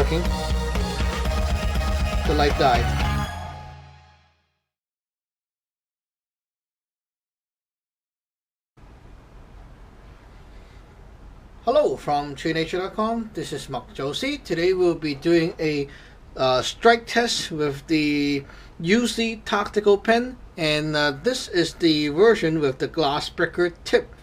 working. The light died. Hello from TrueNature.com. This is Mark Josie. Today we'll be doing a strike test with the UZI Tactical pen, and this is the version with the glass breaker tip.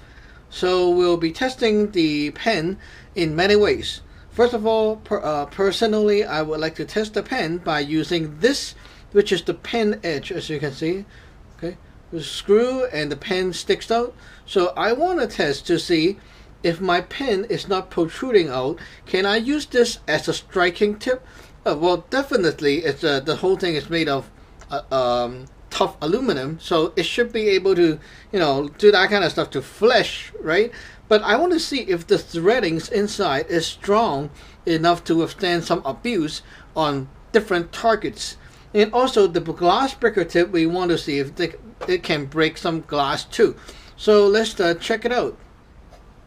So we'll be testing the pen in many ways. First of all, personally, I would like to test the pen by using this, which is the pen edge, as you can see. Okay, the screw and the pen sticks out. So I want to test to see if my pen is not protruding out. Can I use this as a striking tip? Well, definitely. It's the whole thing is made of tough aluminum, so it should be able to, you know, do that kind of stuff to flesh, right? But I want to see if the threadings inside is strong enough to withstand some abuse on different targets. And also the glass breaker tip, we want to see if it can break some glass too. So let's check it out.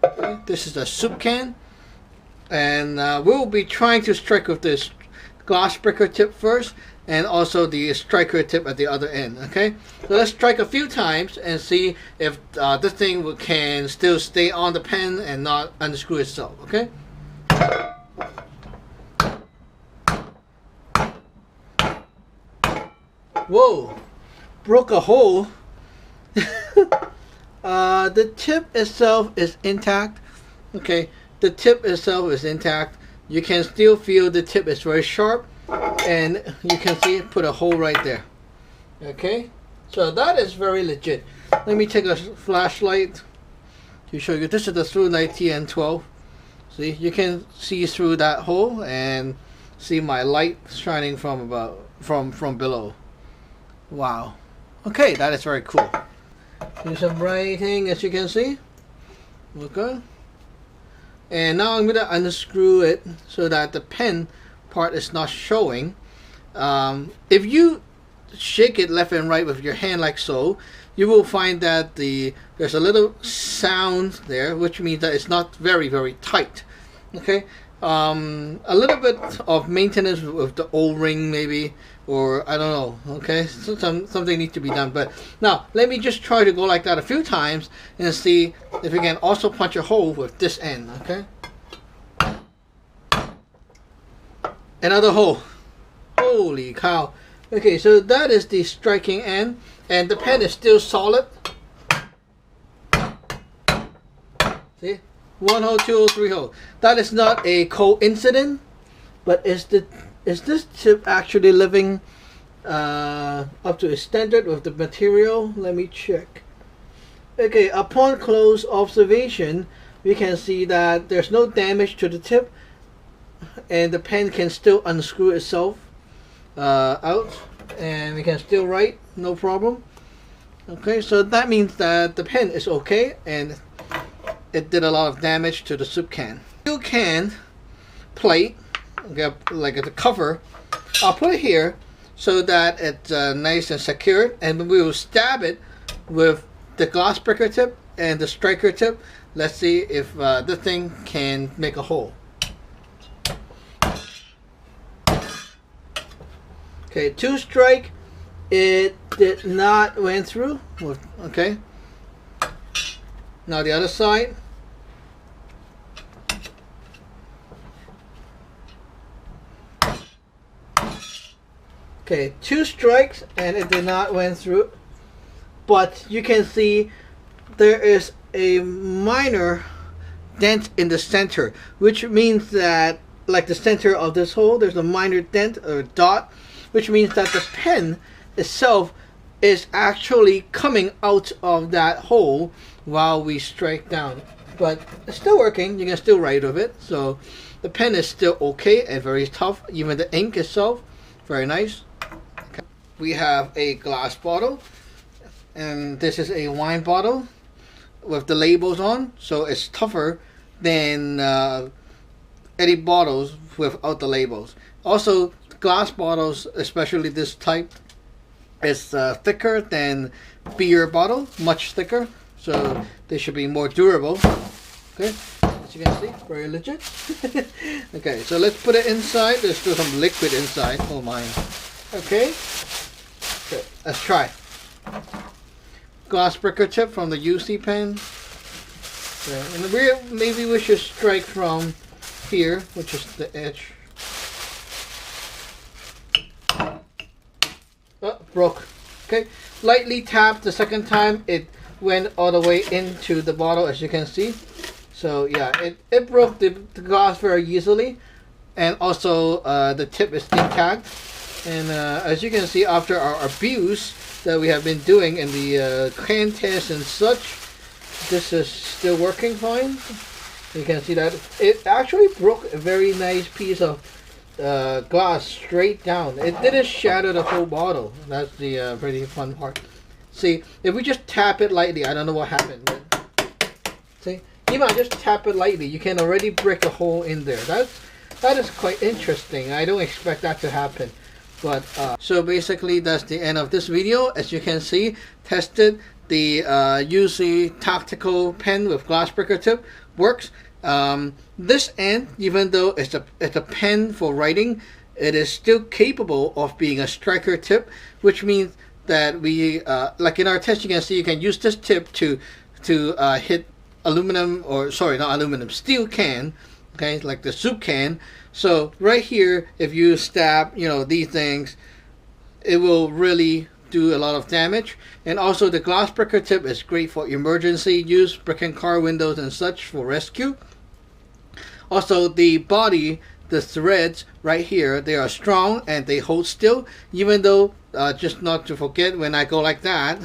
Okay, this is a soup can, and we'll be trying to strike with this glass breaker tip first, and also the striker tip at the other end. Okay, so let's strike a few times and see if this thing can still stay on the pen and not unscrew itself. Okay. Whoa, broke a hole. The tip itself is intact. Okay, the tip itself is intact. You can still feel the tip is very sharp, and you can see it put a hole right there. Okay, so that is very legit. Let me take a flashlight to show you. This is the ThruLight TN12. See, you can see through that hole and see my light shining from below. Wow. Okay, that is very cool. Do some writing, as you can see. Okay. And now I'm gonna unscrew it so that the pen part is not showing. If you shake it left and right with your hand like so, you will find that there's a little sound there, which means that it's not very tight. Okay. A little bit of maintenance with the O-ring maybe, or I don't know. Okay, so something needs to be done. But now let me just try to go like that a few times and see if we can also punch a hole with this end. Okay, another hole. Holy cow. Okay, so that is the striking end, and the pen is still solid. See? 1 hole, 2 hole, 3 hole. That is not a coincidence, but is this tip actually living up to a standard with the material? Let me check. Okay, upon close observation, we can see that there's no damage to the tip, and the pen can still unscrew itself out, and we can still write, no problem. Okay, so that means that the pen is okay, and it did a lot of damage to the soup can. Soup can plate, okay, like the cover, I'll put it here so that it's nice and secure, and we will stab it with the glass breaker tip and the striker tip. Let's see if this thing can make a hole. Okay, 2 strike. It did not went through. Okay. Now the other side. Okay, 2 strikes and it did not went through. But you can see there is a minor dent in the center, which means that, like the center of this hole, there's a minor dent or dot, which means that the pen itself is actually coming out of that hole while we strike down. But it's still working. You can still write with it. So the pen is still okay and very tough. Even the ink itself, very nice. Okay. We have a glass bottle, and this is a wine bottle with the labels on, so it's tougher than any bottles without the labels. Also, glass bottles, especially this type, is thicker than beer bottle, much thicker, so they should be more durable. Okay, as you can see, very legit. Okay, so let's put it inside. There's still some liquid inside. Oh my. Okay. Okay, let's try. Glass breaker tip from the UZI pen. Okay. And maybe we should strike from here, which is the edge. Oh, broke. Okay, lightly tap the second time. It went all the way into the bottle, as you can see. So yeah, it broke the glass very easily, and also the tip is intact. And as you can see, after our abuse that we have been doing in the can test and such, this is still working fine. You can see that it actually broke a very nice piece of glass straight down. It didn't shatter the whole bottle. That's the pretty fun part. See, if we just tap it lightly, I don't know what happened. See, even I just tap it lightly, you can already break a hole in there. That is quite interesting. I don't expect that to happen. But so basically, that's the end of this video. As you can see, tested the UZI Tactical pen with glass breaker tip. Works. This end, even though it's a pen for writing, it is still capable of being a striker tip, which means that we, like in our test, you can see you can use this tip to hit aluminum, or sorry, not aluminum, steel can, okay, like the soup can. So right here, if you stab, you know, these things, it will really do a lot of damage. And also the glass breaker tip is great for emergency use, breaking car windows and such for rescue. Also the body, the threads right here, they are strong and they hold still, even though just not to forget, when I go like that,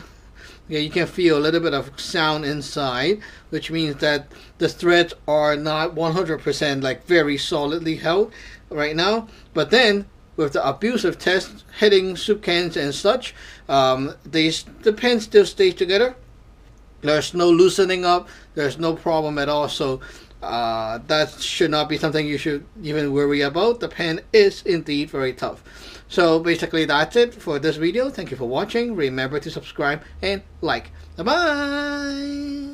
yeah, you can feel a little bit of sound inside, which means that the threads are not 100% like very solidly held right now. But then with the abusive test, hitting soup cans and such, the pen still stays together. There's no loosening up. There's no problem at all. So that should not be something you should even worry about. The pen is indeed very tough. So basically that's it for this video. Thank you for watching. Remember to subscribe and like. Bye bye.